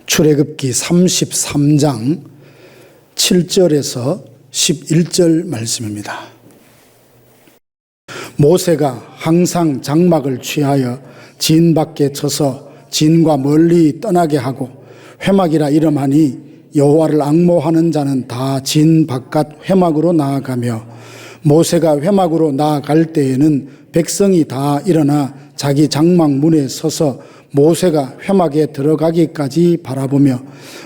출애굽기 33장 7절에서 11절 말씀입니다. 모세가 항상 장막을 취하여 진 밖에 쳐서 진과 멀리 떠나게 하고 회막이라 이름하니 여호와를 앙모하는 자는 다 진 바깥 회막으로 나아가며 모세가 회막으로 나아갈 때에는 백성이 다 일어나 자기 장막 문에 서서 모세가 회막에 들어가기까지 바라보며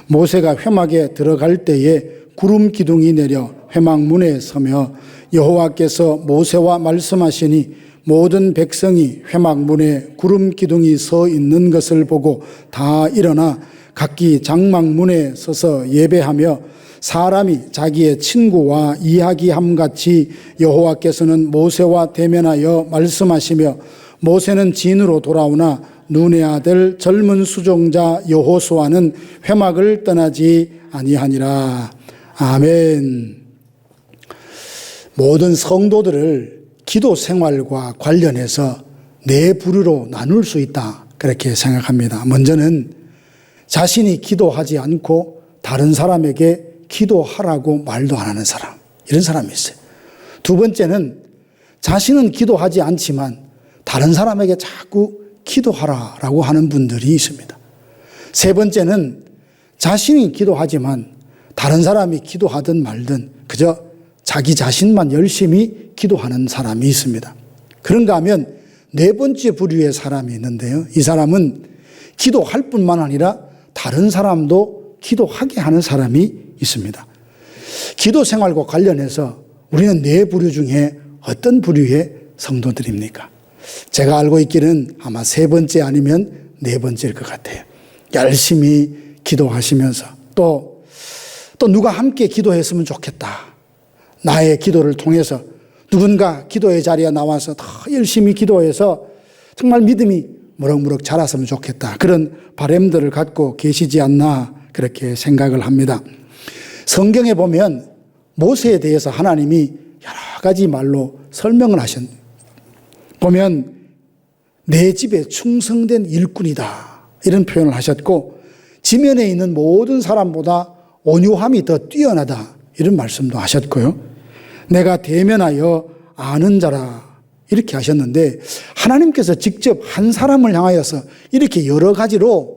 모세가 회막에 들어갈 때에 구름 기둥이 내려 회막 문에 서며 여호와께서 모세와 말씀하시니 모든 백성이 회막 문에 구름 기둥이 서 있는 것을 보고 다 일어나 각기 장막 문에 서서 예배하며 사람이 자기의 친구와 이야기함같이 여호와께서는 모세와 대면하여 말씀하시며 모세는 진으로 돌아오나 눈의 아들 젊은 수종자 여호수아는 회막을 떠나지 아니하니라. 아멘. 모든 성도들을 기도 생활과 관련해서 네 부류로 나눌 수 있다, 그렇게 생각합니다. 먼저는 자신이 기도하지 않고 다른 사람에게 기도하라고 말도 안 하는 사람, 이런 사람이 있어요. 두 번째는 자신은 기도하지 않지만 다른 사람에게 자꾸 기도하라라고 하는 분들이 있습니다. 세 번째는 자신이 기도하지만 다른 사람이 기도하든 말든 그저 자기 자신만 열심히 기도하는 사람이 있습니다. 그런가 하면 네 번째 부류의 사람이 있는데요. 이 사람은 기도할 뿐만 아니라 다른 사람도 기도하게 하는 사람이 있습니다. 기도 생활과 관련해서 우리는 네 부류 중에 어떤 부류의 성도들입니까? 제가 알고 있기는 아마 세 번째 아니면 네 번째일 것 같아요. 열심히 기도하시면서 또 누가 함께 기도했으면 좋겠다. 나의 기도를 통해서 누군가 기도의 자리에 나와서 더 열심히 기도해서 정말 믿음이 무럭무럭 자랐으면 좋겠다. 그런 바람들을 갖고 계시지 않나, 그렇게 생각을 합니다. 성경에 보면 모세에 대해서 하나님이 여러 가지 말로 설명을 하셨네요. 보면 내 집에 충성된 일꾼이다, 이런 표현을 하셨고 지면에 있는 모든 사람보다 온유함이 더 뛰어나다, 이런 말씀도 하셨고요. 내가 대면하여 아는 자라, 이렇게 하셨는데 하나님께서 직접 한 사람을 향하여서 이렇게 여러 가지로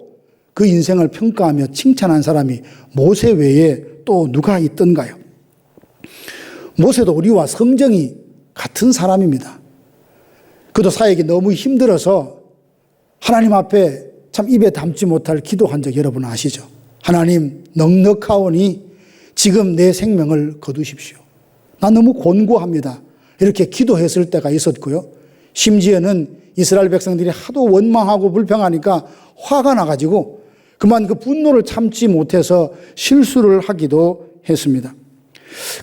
그 인생을 평가하며 칭찬한 사람이 모세 외에 또 누가 있던가요? 모세도 우리와 성정이 같은 사람입니다. 그도 사역이 너무 힘들어서 하나님 앞에 참 입에 담지 못할 기도한 적 여러분 아시죠? 하나님, 넉넉하오니 지금 내 생명을 거두십시오. 나 너무 곤고합니다. 이렇게 기도했을 때가 있었고요. 심지어는 이스라엘 백성들이 하도 원망하고 불평하니까 화가 나가지고 그만 그 분노를 참지 못해서 실수를 하기도 했습니다.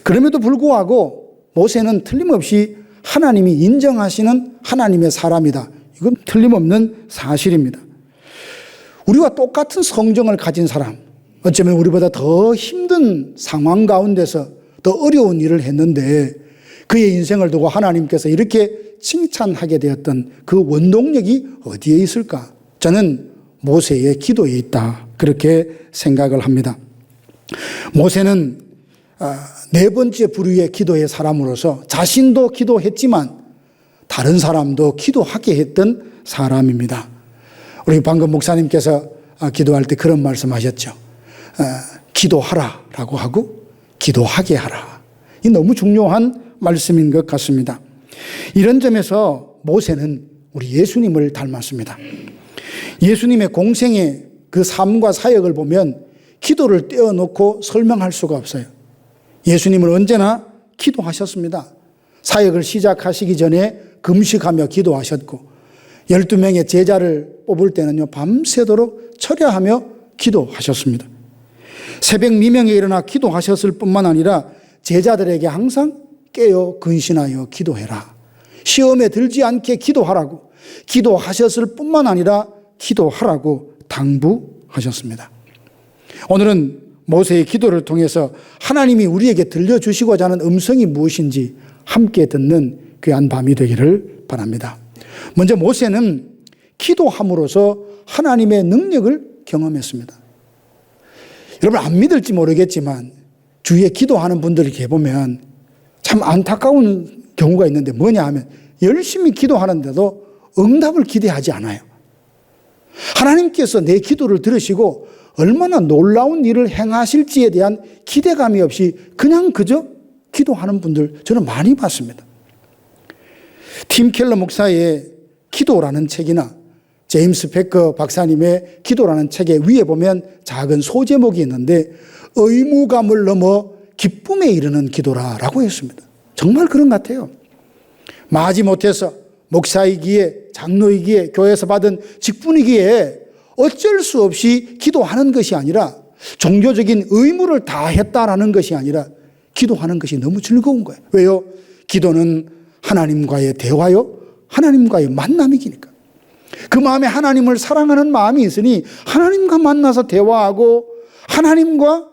그럼에도 불구하고 모세는 틀림없이 하나님이 인정하시는 하나님의 사람이다. 이건 틀림없는 사실입니다. 우리와 똑같은 성정을 가진 사람, 어쩌면 우리보다 더 힘든 상황 가운데서 더 어려운 일을 했는데 그의 인생을 두고 하나님께서 이렇게 칭찬하게 되었던 그 원동력이 어디에 있을까? 저는 모세의 기도에 있다, 그렇게 생각을 합니다. 모세는 네 번째 부류의 기도의 사람으로서 자신도 기도했지만 다른 사람도 기도하게 했던 사람입니다. 우리 방금 목사님께서 기도할 때 그런 말씀하셨죠. 기도하라라고 하고 기도하게 하라. 이 너무 중요한 말씀인 것 같습니다. 이런 점에서 모세는 우리 예수님을 닮았습니다. 예수님의 공생의 그 삶과 사역을 보면 기도를 떼어놓고 설명할 수가 없어요. 예수님은 언제나 기도하셨습니다. 사역을 시작하시기 전에 금식하며 기도하셨고 12명의 제자를 뽑을 때는요 밤새도록 철야하며 기도하셨습니다. 새벽 미명에 일어나 기도하셨을 뿐만 아니라 제자들에게 항상 깨어 근신하여 기도해라. 시험에 들지 않게 기도하라고, 기도하셨을 뿐만 아니라 기도하라고 당부하셨습니다. 오늘은 모세의 기도를 통해서 하나님이 우리에게 들려주시고자 하는 음성이 무엇인지 함께 듣는 귀한 밤이 되기를 바랍니다. 먼저 모세는 기도함으로써 하나님의 능력을 경험했습니다. 여러분 안 믿을지 모르겠지만 주위에 기도하는 분들 이렇게 보면 참 안타까운 경우가 있는데 뭐냐 하면 열심히 기도하는데도 응답을 기대하지 않아요. 하나님께서 내 기도를 들으시고 얼마나 놀라운 일을 행하실지에 대한 기대감이 없이 그냥 그저 기도하는 분들 저는 많이 봤습니다. 팀 켈러 목사의 기도라는 책이나 제임스 베커 박사님의 기도라는 책의 위에 보면 작은 소제목이 있는데 의무감을 넘어 기쁨에 이르는 기도라라고 했습니다. 정말 그런 것 같아요. 마지못해서 목사이기에 장로이기에 교회에서 받은 직분이기에 어쩔 수 없이 기도하는 것이 아니라 종교적인 의무를 다했다라는 것이 아니라 기도하는 것이 너무 즐거운 거예요. 왜요? 기도는 하나님과의 대화요, 하나님과의 만남이기니까. 그 마음에 하나님을 사랑하는 마음이 있으니 하나님과 만나서 대화하고 하나님과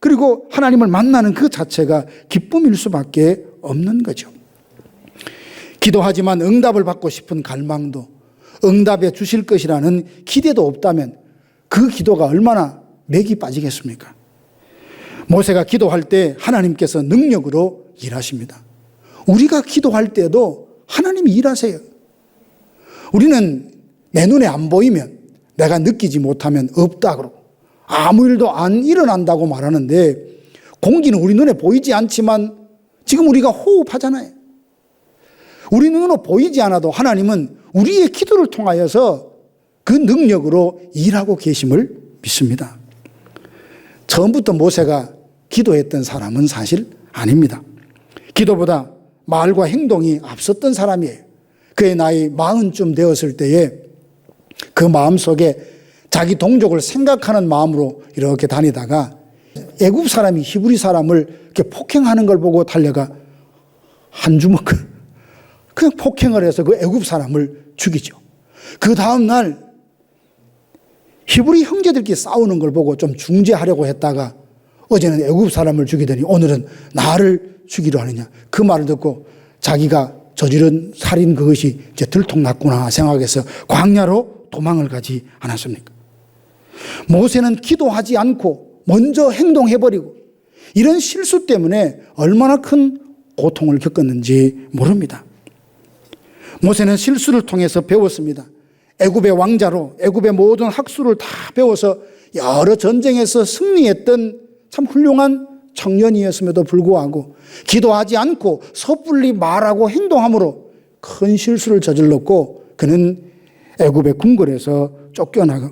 그리고 하나님을 만나는 그 자체가 기쁨일 수밖에 없는 거죠. 기도하지만 응답을 받고 싶은 갈망도 응답해 주실 것이라는 기대도 없다면 그 기도가 얼마나 맥이 빠지겠습니까? 모세가 기도할 때 하나님께서 능력으로 일하십니다. 우리가 기도할 때도 하나님이 일하세요. 우리는 내 눈에 안 보이면 내가 느끼지 못하면 없다 그러고 아무 일도 안 일어난다고 말하는데 공기는 우리 눈에 보이지 않지만 지금 우리가 호흡하잖아요. 우리 눈으로 보이지 않아도 하나님은 우리의 기도를 통하여서 그 능력으로 일하고 계심을 믿습니다. 처음부터 모세가 기도했던 사람은 사실 아닙니다. 기도보다 말과 행동이 앞섰던 사람이에요. 그의 나이 40쯤 되었을 때에 그 마음속에 자기 동족을 생각하는 마음으로 이렇게 다니다가 애굽 사람이 히브리 사람을 이렇게 폭행하는 걸 보고 달려가 한 주먹 그냥 폭행을 해서 그 애굽 사람을 죽이죠. 그 다음 날 히브리 형제들끼리 싸우는 걸 보고 좀 중재하려고 했다가 어제는 애굽 사람을 죽이더니 오늘은 나를 죽이려 하느냐. 그 말을 듣고 자기가 저지른 살인 그것이 이제 들통났구나 생각해서 광야로 도망을 가지 않았습니까? 모세는 기도하지 않고 먼저 행동해버리고 이런 실수 때문에 얼마나 큰 고통을 겪었는지 모릅니다. 모세는 실수를 통해서 배웠습니다. 애굽의 왕자로 애굽의 모든 학술을 다 배워서 여러 전쟁에서 승리했던 참 훌륭한 청년이었음에도 불구하고 기도하지 않고 섣불리 말하고 행동함으로 큰 실수를 저질렀고 그는 애굽의 궁궐에서 쫓겨나고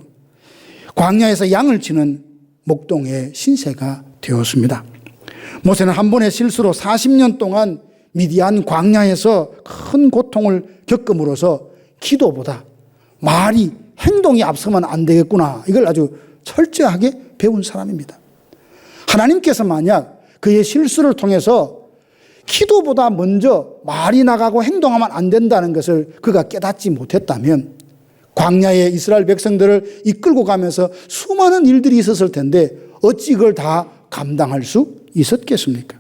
광야에서 양을 치는 목동의 신세가 되었습니다. 모세는 한 번의 실수로 40년 동안 미디안 광야에서 큰 고통을 겪음으로써 기도보다 말이 행동이 앞서면 안 되겠구나 이걸 아주 철저하게 배운 사람입니다. 하나님께서 만약 그의 실수를 통해서 기도보다 먼저 말이 나가고 행동하면 안 된다는 것을 그가 깨닫지 못했다면 광야의 이스라엘 백성들을 이끌고 가면서 수많은 일들이 있었을 텐데 어찌 그걸 다 감당할 수 있었겠습니까?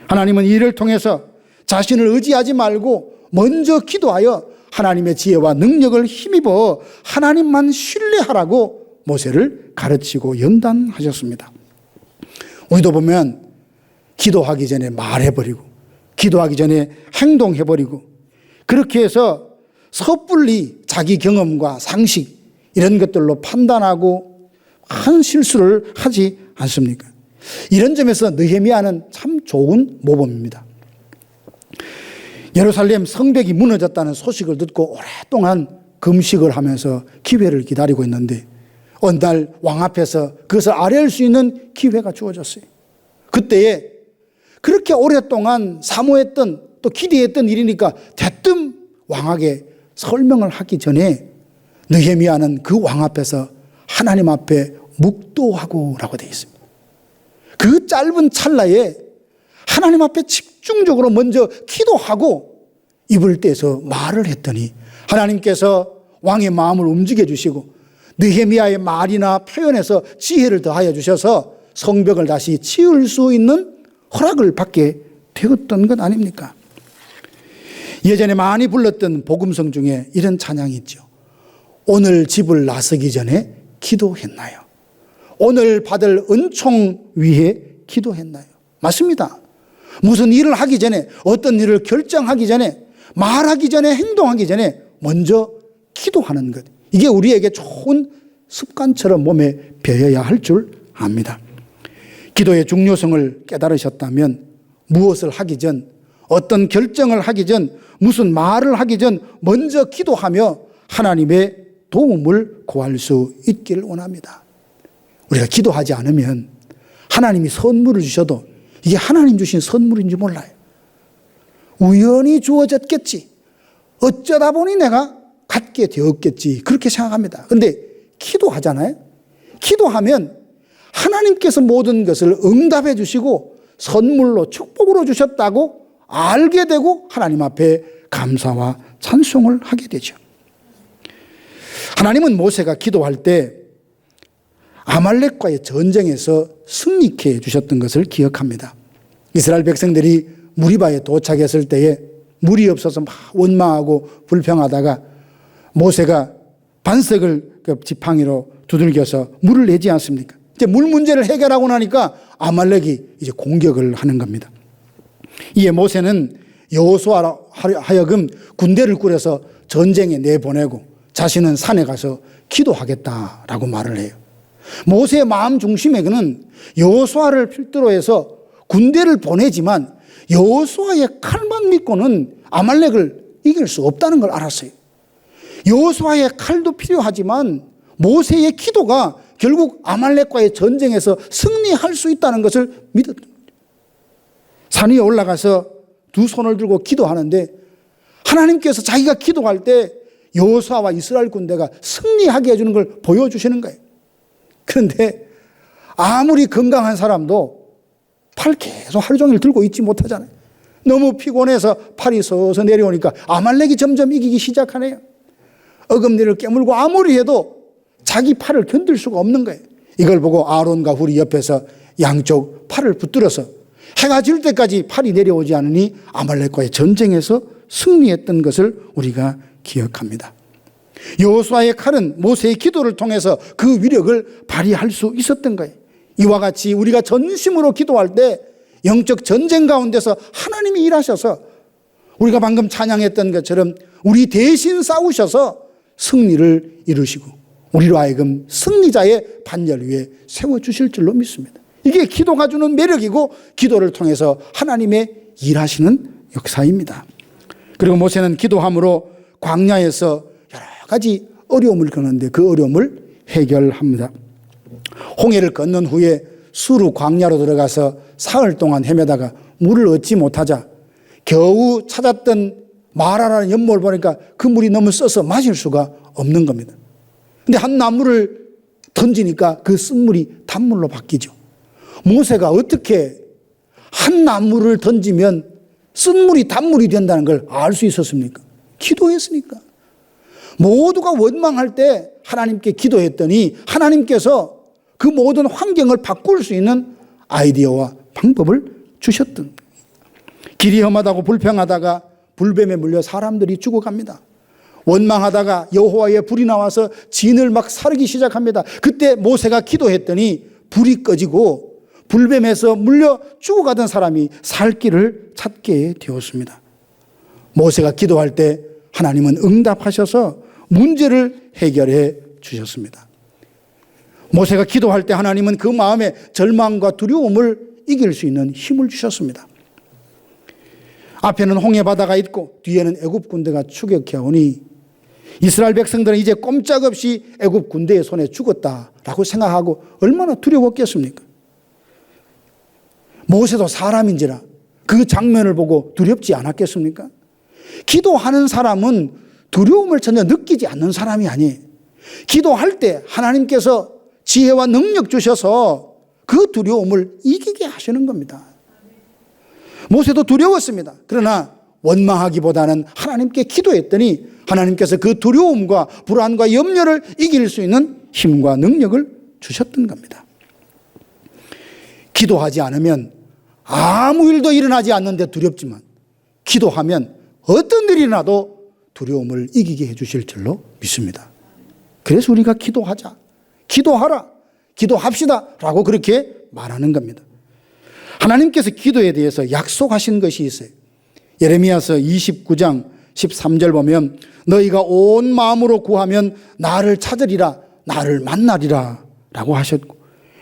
하나님은 이를 통해서 자신을 의지하지 말고 먼저 기도하여 하나님의 지혜와 능력을 힘입어 하나님만 신뢰하라고 모세를 가르치고 연단하셨습니다. 우리도 보면 기도하기 전에 말해버리고 기도하기 전에 행동해버리고 그렇게 해서 섣불리 자기 경험과 상식 이런 것들로 판단하고 한 실수를 하지 않습니까? 이런 점에서 느헤미야는 참 좋은 모범입니다. 예루살렘 성벽이 무너졌다는 소식을 듣고 오랫동안 금식을 하면서 기회를 기다리고 있는데 어느 날 왕 앞에서 그것을 아뢰할 수 있는 기회가 주어졌어요. 그때에 그렇게 오랫동안 사모했던 또 기대했던 일이니까 대뜸 왕에게 설명을 하기 전에 느헤미야는 그 왕 앞에서 하나님 앞에 묵도하고라고 되어 있습니다. 그 짧은 찰나에 하나님 앞에 집중적으로 먼저 기도하고 입을 떼서 말을 했더니 하나님께서 왕의 마음을 움직여 주시고 느헤미야의 말이나 표현에서 지혜를 더하여 주셔서 성벽을 다시 지을 수 있는 허락을 받게 되었던 것 아닙니까? 예전에 많이 불렀던 복음성 중에 이런 찬양이 있죠. 오늘 집을 나서기 전에 기도했나요? 오늘 받을 은총 위해 기도했나요? 맞습니다. 무슨 일을 하기 전에, 어떤 일을 결정하기 전에, 말하기 전에, 행동하기 전에 먼저 기도하는 것. 이게 우리에게 좋은 습관처럼 몸에 배어야 할 줄 압니다. 기도의 중요성을 깨달으셨다면 무엇을 하기 전, 어떤 결정을 하기 전, 무슨 말을 하기 전 먼저 기도하며 하나님의 도움을 구할 수 있기를 원합니다. 우리가 기도하지 않으면 하나님이 선물을 주셔도 이게 하나님 주신 선물인지 몰라요. 우연히 주어졌겠지. 어쩌다 보니 내가 갖게 되었겠지. 그렇게 생각합니다. 그런데 기도하잖아요. 기도하면 하나님께서 모든 것을 응답해 주시고 선물로 축복으로 주셨다고 알게 되고 하나님 앞에 감사와 찬송을 하게 되죠. 하나님은 모세가 기도할 때 아말렉과의 전쟁에서 승리케 해주셨던 것을 기억합니다. 이스라엘 백성들이 무리바에 도착했을 때에 물이 없어서 막 원망하고 불평하다가 모세가 반석을 지팡이로 두들겨서 물을 내지 않습니까? 이제 물 문제를 해결하고 나니까 아말렉이 이제 공격을 하는 겁니다. 이에 모세는 여호수아로 하여금 군대를 꾸려서 전쟁에 내보내고 자신은 산에 가서 기도하겠다라고 말을 해요. 모세의 마음 중심에는 여호수아를 필두로 해서 군대를 보내지만 여호수아의 칼만 믿고는 아말렉을 이길 수 없다는 걸 알았어요. 여호수아의 칼도 필요하지만 모세의 기도가 결국 아말렉과의 전쟁에서 승리할 수 있다는 것을 믿었던 거죠. 산 위에 올라가서 두 손을 들고 기도하는데 하나님께서 자기가 기도할 때 여호수아와 이스라엘 군대가 승리하게 해주는 걸 보여주시는 거예요. 그런데 아무리 건강한 사람도 팔 계속 하루 종일 들고 있지 못하잖아요. 너무 피곤해서 팔이 서서 내려오니까 아말렉이 점점 이기기 시작하네요. 어금니를 깨물고 아무리 해도 자기 팔을 견딜 수가 없는 거예요. 이걸 보고 아론과 훌이 옆에서 양쪽 팔을 붙들어서 해가 질 때까지 팔이 내려오지 않으니 아말렉과의 전쟁에서 승리했던 것을 우리가 기억합니다. 여호수아의 칼은 모세의 기도를 통해서 그 위력을 발휘할 수 있었던 거예요. 이와 같이 우리가 전심으로 기도할 때 영적 전쟁 가운데서 하나님이 일하셔서 우리가 방금 찬양했던 것처럼 우리 대신 싸우셔서 승리를 이루시고 우리로 하여금 승리자의 반열 위에 세워주실 줄로 믿습니다. 이게 기도가 주는 매력이고 기도를 통해서 하나님의 일하시는 역사입니다. 그리고 모세는 기도함으로 광야에서 여러 가지 어려움을 겪는데 그 어려움을 해결합니다. 홍해를 건넌 후에 수르 광야로 들어가서 사흘 동안 헤매다가 물을 얻지 못하자 겨우 찾았던 마라라는 연못을 보니까 그 물이 너무 써서 마실 수가 없는 겁니다. 근데 한 나무를 던지니까 그 쓴물이 단물로 바뀌죠. 모세가 어떻게 한 나무를 던지면 쓴물이 단물이 된다는 걸 알 수 있었습니까? 기도했으니까. 모두가 원망할 때 하나님께 기도했더니 하나님께서 그 모든 환경을 바꿀 수 있는 아이디어와 방법을 주셨던. 길이 험하다고 불평하다가 불뱀에 물려 사람들이 죽어갑니다. 원망하다가 여호와의 불이 나와서 진을 막 사르기 시작합니다. 그때 모세가 기도했더니 불이 꺼지고 불뱀에서 물려 죽어가던 사람이 살 길을 찾게 되었습니다. 모세가 기도할 때 하나님은 응답하셔서 문제를 해결해 주셨습니다. 모세가 기도할 때 하나님은 그 마음에 절망과 두려움을 이길 수 있는 힘을 주셨습니다. 앞에는 홍해 바다가 있고 뒤에는 애굽 군대가 추격해 오니 이스라엘 백성들은 이제 꼼짝없이 애굽 군대의 손에 죽었다라고 생각하고 얼마나 두려웠겠습니까? 모세도 사람인지라 그 장면을 보고 두렵지 않았겠습니까? 기도하는 사람은 두려움을 전혀 느끼지 않는 사람이 아니에요. 기도할 때 하나님께서 지혜와 능력 주셔서 그 두려움을 이기게 하시는 겁니다. 모세도 두려웠습니다. 그러나 원망하기보다는 하나님께 기도했더니 하나님께서 그 두려움과 불안과 염려를 이길 수 있는 힘과 능력을 주셨던 겁니다. 기도하지 않으면 아무 일도 일어나지 않는데 두렵지만 기도하면 어떤 일이 나도 두려움을 이기게 해주실 줄로 믿습니다. 그래서 우리가 기도하자. 기도하라. 기도합시다 라고 그렇게 말하는 겁니다. 하나님께서 기도에 대해서 약속하신 것이 있어요. 예레미야서 29장 13절 보면 너희가 온 마음으로 구하면 나를 찾으리라, 나를 만나리라 라고 하셨고,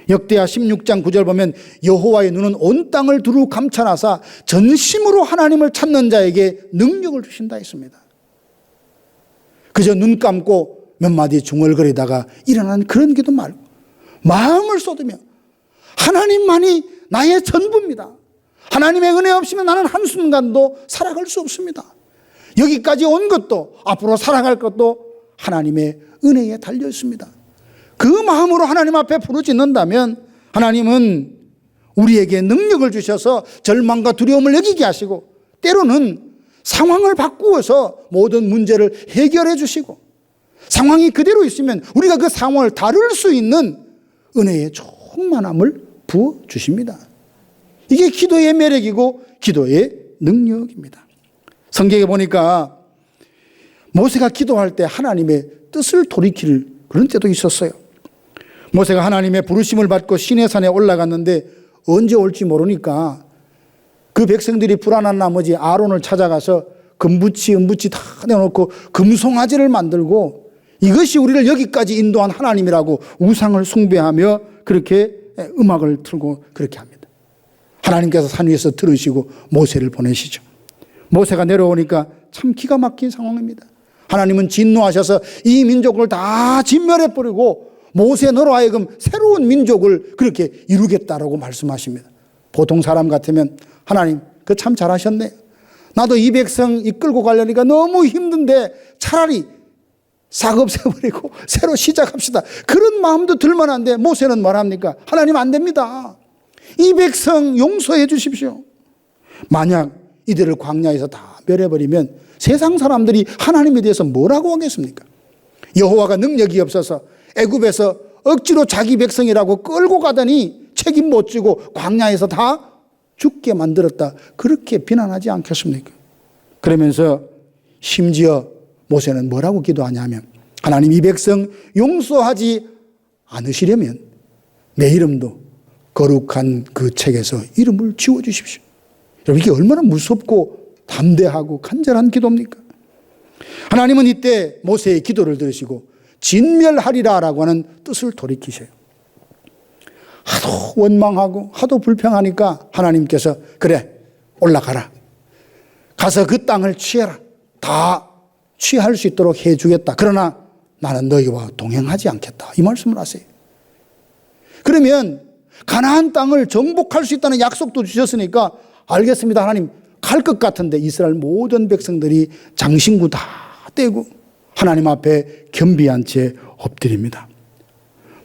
역대하 16장 9절 보면 여호와의 눈은 온 땅을 두루 감찰하사 전심으로 하나님을 찾는 자에게 능력을 주신다 했습니다. 그저 눈 감고 몇 마디 중얼거리다가 일어나는 그런 기도 말고 마음을 쏟으며 하나님만이 나의 전부입니다. 하나님의 은혜 없이면 나는 한순간도 살아갈 수 없습니다. 여기까지 온 것도 앞으로 살아갈 것도 하나님의 은혜에 달려 있습니다. 그 마음으로 하나님 앞에 부르짖는다면 하나님은 우리에게 능력을 주셔서 절망과 두려움을 여기게 하시고 때로는 상황을 바꾸어서 모든 문제를 해결해 주시고 상황이 그대로 있으면 우리가 그 상황을 다룰 수 있는 은혜의 충만함을 부어주십니다. 이게 기도의 매력이고 기도의 능력입니다. 성경에 보니까 모세가 기도할 때 하나님의 뜻을 돌이킬 그런 때도 있었어요. 모세가 하나님의 부르심을 받고 시내산에 올라갔는데 언제 올지 모르니까 그 백성들이 불안한 나머지 아론을 찾아가서 금붙이 은붙이 다 내놓고 금송아지를 만들고 이것이 우리를 여기까지 인도한 하나님이라고 우상을 숭배하며 그렇게 음악을 틀고 그렇게 합니다. 하나님께서 산 위에서 들으시고 모세를 보내시죠. 모세가 내려오니까 참 기가 막힌 상황입니다. 하나님은 진노하셔서 이 민족을 다 진멸해버리고 모세 너로 하여금 새로운 민족을 그렇게 이루겠다라고 말씀하십니다. 보통 사람 같으면 하나님 그 참 잘하셨네. 나도 이 백성 이끌고 가려니까 너무 힘든데 차라리 싹 없애버리고 새로 시작합시다. 그런 마음도 들만한데 모세는 말합니까? 하나님 안 됩니다. 이 백성 용서해 주십시오. 만약 이들을 광야에서 다 멸해버리면 세상 사람들이 하나님에 대해서 뭐라고 하겠습니까? 여호와가 능력이 없어서 애굽에서 억지로 자기 백성이라고 끌고 가더니 책임 못 지고 광야에서 다 죽게 만들었다. 그렇게 비난하지 않겠습니까? 그러면서 심지어 모세는 뭐라고 기도하냐면 하나님 이 백성 용서하지 않으시려면 내 이름도 거룩한 그 책에서 이름을 지워주십시오. 여러분 이게 얼마나 무섭고 담대하고 간절한 기도입니까? 하나님은 이때 모세의 기도를 들으시고 진멸하리라라고 하는 뜻을 돌이키셔요. 하도 원망하고 하도 불평하니까 하나님께서 그래 올라가라. 가서 그 땅을 취해라. 다 취할 수 있도록 해주겠다. 그러나 나는 너희와 동행하지 않겠다. 이 말씀을 하세요. 그러면 가나안 땅을 정복할 수 있다는 약속도 주셨으니까 알겠습니다. 하나님 갈 것 같은데 이스라엘 모든 백성들이 장신구 다 떼고 하나님 앞에 겸비한 채 엎드립니다.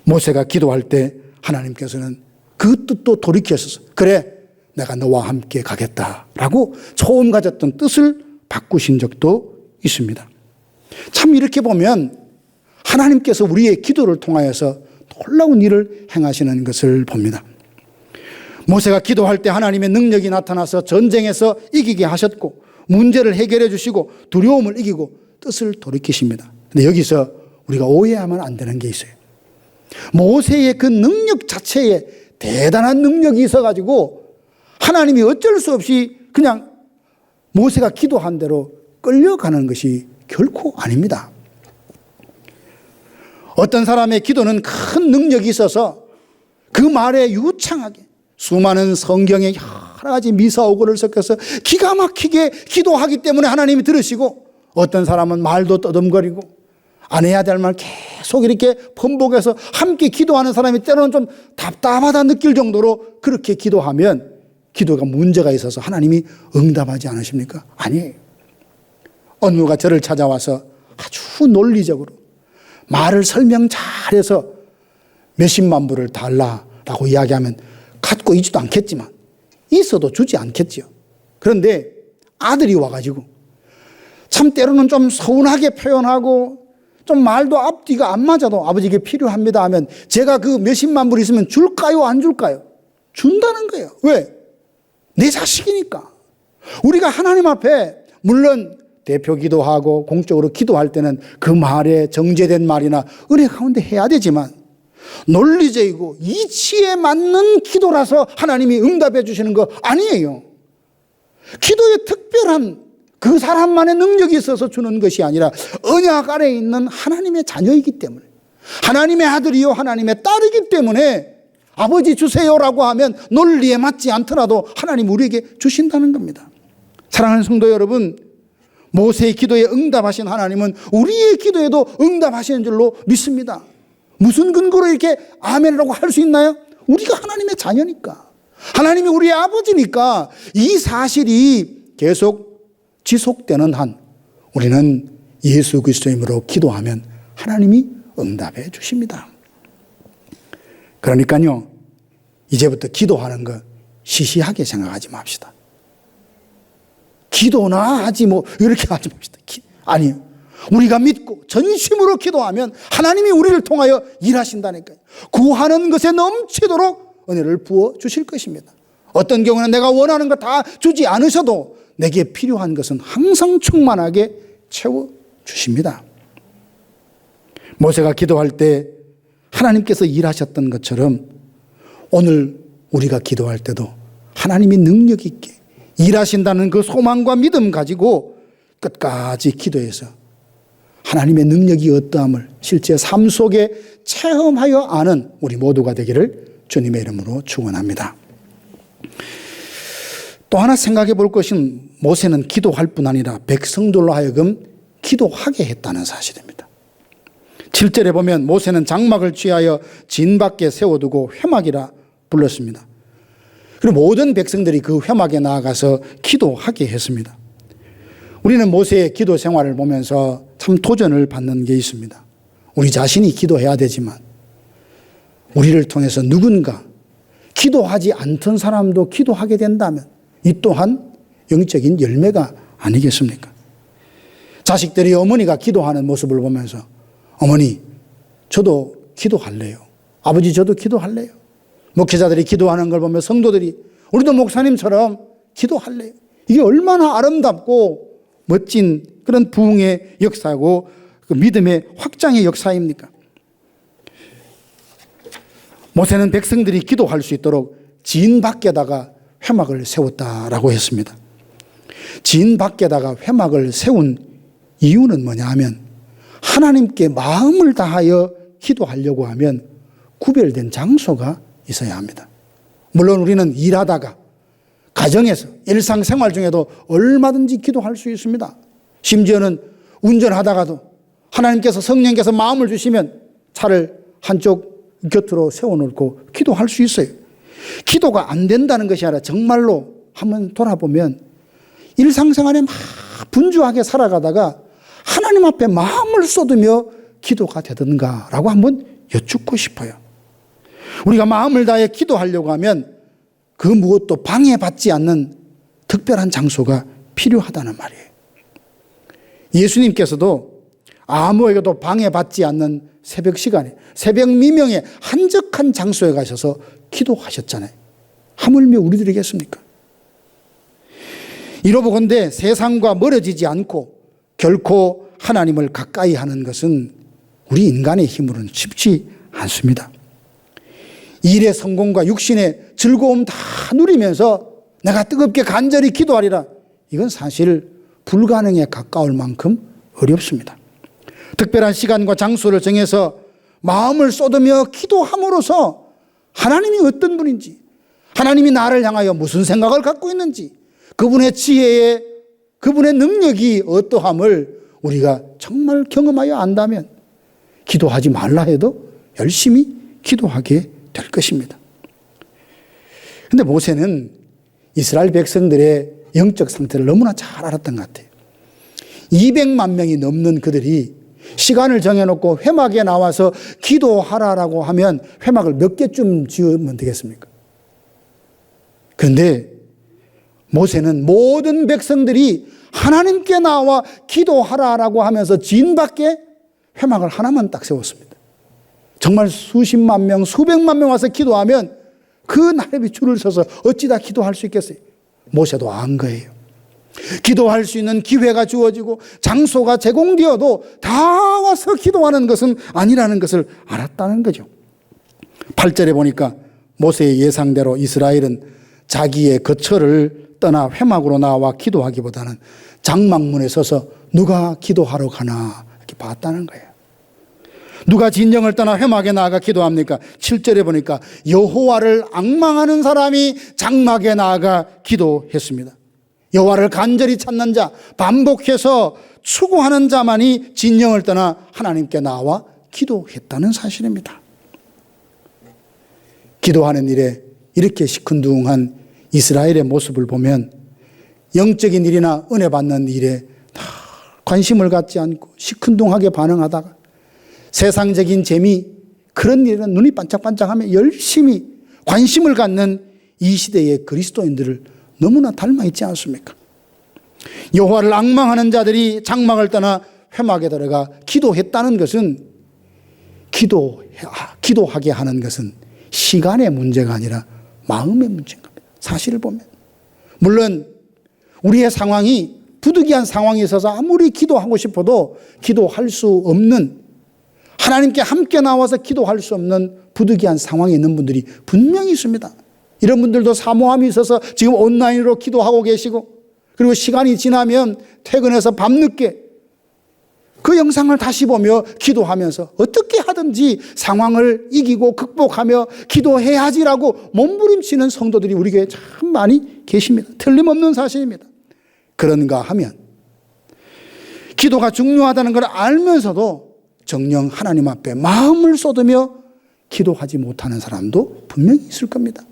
모세가 기도할 때 하나님께서는 그 뜻도 돌이켜서 그래 내가 너와 함께 가겠다라고 처음 가졌던 뜻을 바꾸신 적도 있습니다. 참 이렇게 보면 하나님께서 우리의 기도를 통하여서 놀라운 일을 행하시는 것을 봅니다. 모세가 기도할 때 하나님의 능력이 나타나서 전쟁에서 이기게 하셨고 문제를 해결해 주시고 두려움을 이기고 뜻을 돌이키십니다. 근데 여기서 우리가 오해하면 안 되는 게 있어요. 모세의 그 능력 자체에 대단한 능력이 있어가지고 하나님이 어쩔 수 없이 그냥 모세가 기도한 대로 끌려가는 것이 결코 아닙니다. 어떤 사람의 기도는 큰 능력이 있어서 그 말에 유창하게 수많은 성경의 여러 가지 미사오고를 섞어서 기가 막히게 기도하기 때문에 하나님이 들으시고 어떤 사람은 말도 떠듬거리고 안 해야 될 말 계속 이렇게 번복해서 함께 기도하는 사람이 때로는 좀 답답하다 느낄 정도로 그렇게 기도하면 기도가 문제가 있어서 하나님이 응답하지 않으십니까? 아니에요. 어느 누가 저를 찾아와서 아주 논리적으로 말을 설명 잘해서 몇십만 불을 달라라고 이야기하면 갖고 있지도 않겠지만 있어도 주지 않겠지요. 그런데 아들이 와가지고 참 때로는 좀 서운하게 표현하고 좀 말도 앞뒤가 안 맞아도 아버지에게 필요합니다 하면 제가 그 몇십만 불 있으면 줄까요 안 줄까요? 준다는 거예요. 왜? 내 자식이니까. 우리가 하나님 앞에 물론 대표 기도하고 공적으로 기도할 때는 그 말에 정제된 말이나 은혜 가운데 해야 되지만 논리적이고 이치에 맞는 기도라서 하나님이 응답해 주시는 거 아니에요. 기도에 특별한 그 사람만의 능력이 있어서 주는 것이 아니라 언약 아래에 있는 하나님의 자녀이기 때문에, 하나님의 아들이요 하나님의 딸이기 때문에 아버지 주세요라고 하면 논리에 맞지 않더라도 하나님 우리에게 주신다는 겁니다. 사랑하는 성도 여러분, 모세의 기도에 응답하신 하나님은 우리의 기도에도 응답하시는 줄로 믿습니다. 무슨 근거로 이렇게 아멘이라고 할 수 있나요? 우리가 하나님의 자녀니까, 하나님이 우리의 아버지니까 이 사실이 계속 지속되는 한 우리는 예수 그리스도 이름으로 기도하면 하나님이 응답해 주십니다. 그러니까요, 이제부터 기도하는 거 시시하게 생각하지 맙시다. 기도나 하지 이렇게 하지 맙시다. 아니요. 우리가 믿고 전심으로 기도하면 하나님이 우리를 통하여 일하신다니까요. 구하는 것에 넘치도록 은혜를 부어 주실 것입니다. 어떤 경우는 내가 원하는 거 다 주지 않으셔도 내게 필요한 것은 항상 충만하게 채워 주십니다. 모세가 기도할 때 하나님께서 일하셨던 것처럼 오늘 우리가 기도할 때도 하나님이 능력 있게 일하신다는 그 소망과 믿음 가지고 끝까지 기도해서 하나님의 능력이 어떠함을 실제 삶 속에 체험하여 아는 우리 모두가 되기를 주님의 이름으로 축원합니다. 또 하나 생각해 볼 것은 모세는 기도할 뿐 아니라 백성들로 하여금 기도하게 했다는 사실입니다. 7절에 보면 모세는 장막을 취하여 진 밖에 세워두고 회막이라 불렀습니다. 그리고 모든 백성들이 그 회막에 나아가서 기도하게 했습니다. 우리는 모세의 기도 생활을 보면서 참 도전을 받는 게 있습니다. 우리 자신이 기도해야 되지만 우리를 통해서 누군가 기도하지 않던 사람도 기도하게 된다면 이 또한 영적인 열매가 아니겠습니까? 자식들이 어머니가 기도하는 모습을 보면서 어머니 저도 기도할래요. 아버지 저도 기도할래요. 목회자들이 기도하는 걸 보면 성도들이 우리도 목사님처럼 기도할래요. 이게 얼마나 아름답고 멋진 그런 부흥의 역사고 그 믿음의 확장의 역사입니까? 모세는 백성들이 기도할 수 있도록 진 밖에다가 회막을 세웠다라고 했습니다. 진 밖에다가 회막을 세운 이유는 뭐냐 하면 하나님께 마음을 다하여 기도하려고 하면 구별된 장소가 있어야 합니다. 물론 우리는 일하다가 가정에서 일상생활 중에도 얼마든지 기도할 수 있습니다. 심지어는 운전하다가도 하나님께서 성령께서 마음을 주시면 차를 한쪽 곁으로 세워놓고 기도할 수 있어요. 기도가 안 된다는 것이 아니라 정말로 한번 돌아보면 일상생활에 막 분주하게 살아가다가 하나님 앞에 마음을 쏟으며 기도가 되던가라고 한번 여쭙고 싶어요. 우리가 마음을 다해 기도하려고 하면 그 무엇도 방해받지 않는 특별한 장소가 필요하다는 말이에요. 예수님께서도 아무에게도 방해받지 않는 새벽 시간에, 새벽 미명에 한적한 장소에 가셔서 기도하셨잖아요. 하물며 우리들이겠습니까? 이로보건대 세상과 멀어지지 않고 결코 하나님을 가까이 하는 것은 우리 인간의 힘으로는 쉽지 않습니다. 일의 성공과 육신의 즐거움 다 누리면서 내가 뜨겁게 간절히 기도하리라, 이건 사실 불가능에 가까울 만큼 어렵습니다. 특별한 시간과 장소를 정해서 마음을 쏟으며 기도함으로써 하나님이 어떤 분인지, 하나님이 나를 향하여 무슨 생각을 갖고 있는지, 그분의 지혜에 그분의 능력이 어떠함을 우리가 정말 경험하여 안다면 기도하지 말라 해도 열심히 기도하게 될 것입니다. 그런데 모세는 이스라엘 백성들의 영적 상태를 너무나 잘 알았던 것 같아요. 200만 명이 넘는 그들이 시간을 정해놓고 회막에 나와서 기도하라라고 하면 회막을 몇 개쯤 지으면 되겠습니까? 그런데 모세는 모든 백성들이 하나님께 나와 기도하라라고 하면서 진 밖에 회막을 하나만 딱 세웠습니다. 정말 수십만 명, 수백만 명 와서 기도하면 그 나름의 줄을 서서 어찌다 기도할 수 있겠어요? 모세도 안 거예요. 기도할 수 있는 기회가 주어지고 장소가 제공되어도 다 와서 기도하는 것은 아니라는 것을 알았다는 거죠. 8절에 보니까 모세의 예상대로 이스라엘은 자기의 거처를 떠나 회막으로 나와 기도하기보다는 장막문에 서서 누가 기도하러 가나 이렇게 봤다는 거예요. 누가 진정을 떠나 회막에 나아가 기도합니까? 7절에 보니까 여호와를 앙망하는 사람이 장막에 나아가 기도했습니다. 여호와를 간절히 찾는 자, 반복해서 추구하는 자만이 진정을 떠나 하나님께 나와 기도했다는 사실입니다. 기도하는 일에 이렇게 시큰둥한 이스라엘의 모습을 보면 영적인 일이나 은혜 받는 일에 다 관심을 갖지 않고 시큰둥하게 반응하다가 세상적인 재미, 그런 일에는 눈이 반짝반짝하며 열심히 관심을 갖는 이 시대의 그리스도인들을 너무나 닮아 있지 않습니까? 여호와를 앙망하는 자들이 장막을 떠나 회막에 들어가 기도했다는 것은 기도하게 하는 것은 시간의 문제가 아니라 마음의 문제인 겁니다. 사실을 보면. 물론 우리의 상황이 부득이한 상황에 있어서 아무리 기도하고 싶어도 기도할 수 없는, 하나님께 함께 나와서 기도할 수 없는 부득이한 상황에 있는 분들이 분명히 있습니다. 이런 분들도 사모함이 있어서 지금 온라인으로 기도하고 계시고, 그리고 시간이 지나면 퇴근해서 밤늦게 그 영상을 다시 보며 기도하면서 어떻게 하든지 상황을 이기고 극복하며 기도해야지라고 몸부림치는 성도들이 우리 교회에 참 많이 계십니다. 틀림없는 사실입니다. 그런가 하면 기도가 중요하다는 걸 알면서도 정녕 하나님 앞에 마음을 쏟으며 기도하지 못하는 사람도 분명히 있을 겁니다.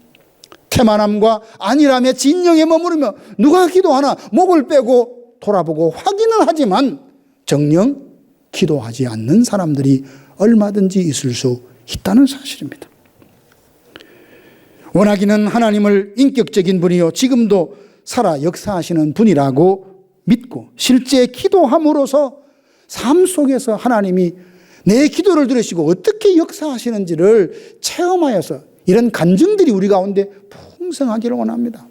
태만함과 안일함에 진영에 머무르며 누가 기도하나 목을 빼고 돌아보고 확인은 하지만 정녕 기도하지 않는 사람들이 얼마든지 있을 수 있다는 사실입니다. 원하기는 하나님을 인격적인 분이요 지금도 살아 역사하시는 분이라고 믿고 실제 기도함으로써 삶 속에서 하나님이 내 기도를 들으시고 어떻게 역사하시는지를 체험하여서 이런 간증들이 우리 가운데 풍성하기를 원합니다.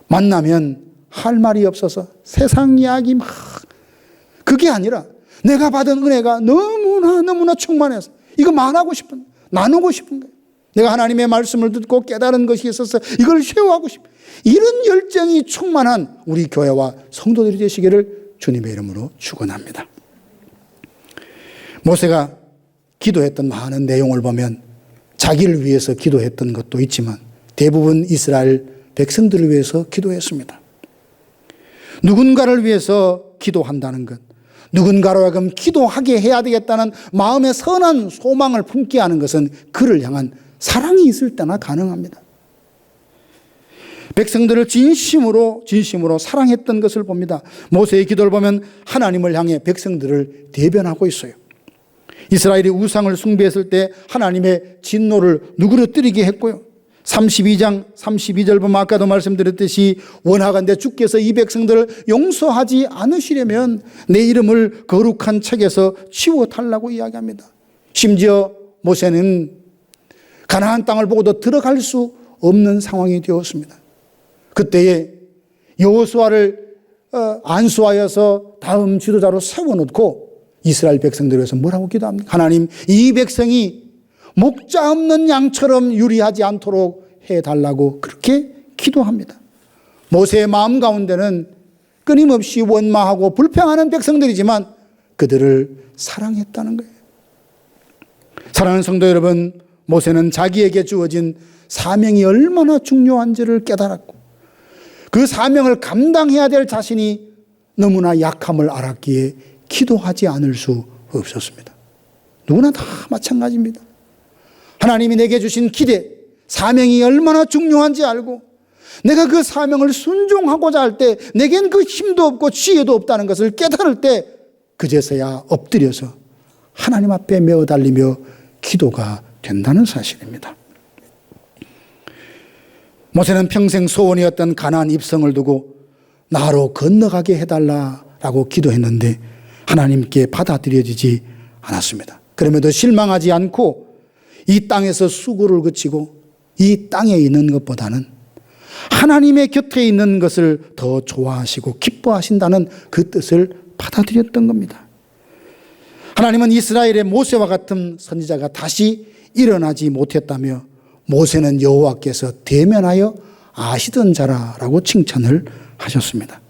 만나면 할 말이 없어서 세상 이야기 막, 그게 아니라 내가 받은 은혜가 너무나 충만해서 이거 말하고 싶은, 나누고 싶은 거예요. 내가 하나님의 말씀을 듣고 깨달은 것이 있어서 이걸 쉐어하고 싶은, 이런 열정이 충만한 우리 교회와 성도들이 되시기를 주님의 이름으로 축원합니다. 모세가 기도했던 많은 내용을 보면 자기를 위해서 기도했던 것도 있지만 대부분 이스라엘 백성들을 위해서 기도했습니다. 누군가를 위해서 기도한다는 것, 누군가로 하여금 기도하게 해야 되겠다는 마음의 선한 소망을 품게 하는 것은 그를 향한 사랑이 있을 때나 가능합니다. 백성들을 진심으로 사랑했던 것을 봅니다. 모세의 기도를 보면 하나님을 향해 백성들을 대변하고 있어요. 이스라엘이 우상을 숭배했을 때 하나님의 진노를 누그러뜨리게 했고요. 32장 32절 보면 아까도 말씀드렸듯이 원하건대 주께서 이 백성들을 용서하지 않으시려면 내 이름을 거룩한 책에서 지워달라고 이야기합니다. 심지어 모세는 가나안 땅을 보고도 들어갈 수 없는 상황이 되었습니다. 그때에 여호수아를 안수하여서 다음 지도자로 세워놓고 이스라엘 백성들을 위해서 뭐라고 기도합니까? 하나님, 이 백성이 목자 없는 양처럼 유리하지 않도록 해달라고 그렇게 기도합니다. 모세의 마음 가운데는 끊임없이 원망하고 불평하는 백성들이지만 그들을 사랑했다는 거예요. 사랑하는 성도 여러분, 모세는 자기에게 주어진 사명이 얼마나 중요한지를 깨달았고 그 사명을 감당해야 될 자신이 너무나 약함을 알았기에 기도하지 않을 수 없었습니다. 누구나 다 마찬가지입니다. 하나님이 내게 주신 기대, 사명이 얼마나 중요한지 알고 내가 그 사명을 순종하고자 할 때 내겐 그 힘도 없고 지혜도 없다는 것을 깨달을 때 그제서야 엎드려서 하나님 앞에 메어 달리며 기도가 된다는 사실입니다. 모세는 평생 소원이었던 가나안 입성을 두고 나로 건너가게 해달라라고 기도했는데 하나님께 받아들여지지 않았습니다. 그럼에도 실망하지 않고 이 땅에서 수고를 그치고 이 땅에 있는 것보다는 하나님의 곁에 있는 것을 더 좋아하시고 기뻐하신다는 그 뜻을 받아들였던 겁니다. 하나님은 이스라엘의 모세와 같은 선지자가 다시 일어나지 못했다며 모세는 여호와께서 대면하여 아시던 자라라고 칭찬을 하셨습니다.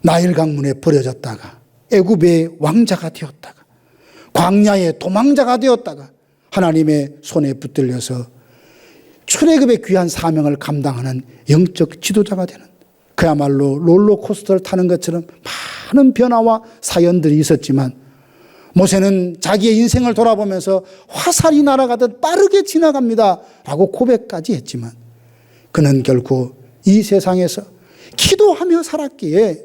나일 강문에 버려졌다가 애굽의 왕자가 되었다가 광야의 도망자가 되었다가 하나님의 손에 붙들려서 출애굽의 귀한 사명을 감당하는 영적 지도자가 되는, 그야말로 롤러코스터를 타는 것처럼 많은 변화와 사연들이 있었지만 모세는 자기의 인생을 돌아보면서 화살이 날아가듯 빠르게 지나갑니다 라고 고백까지 했지만 그는 결코 이 세상에서 기도하며 살았기에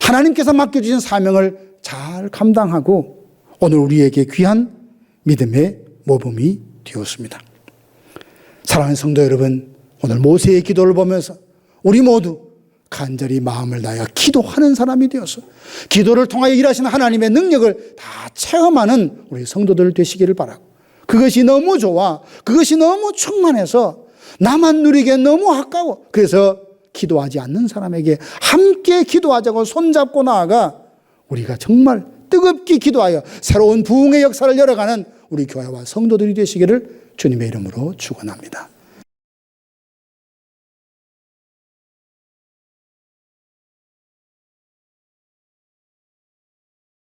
하나님께서 맡겨주신 사명을 잘 감당하고 오늘 우리에게 귀한 믿음의 모범이 되었습니다. 사랑하는 성도 여러분, 오늘 모세의 기도를 보면서 우리 모두 간절히 마음을 다하여 기도하는 사람이 되어서 기도를 통하여 일하시는 하나님의 능력을 다 체험하는 우리 성도들 되시기를 바라고, 그것이 너무 좋아, 그것이 너무 충만해서 나만 누리기엔 너무 아까워, 그래서 기도하지 않는 사람에게 함께 기도하자고 손잡고 나아가 우리가 정말 뜨겁게 기도하여 새로운 부흥의 역사를 열어가는 우리 교회와 성도들이 되시기를 주님의 이름으로 축원합니다.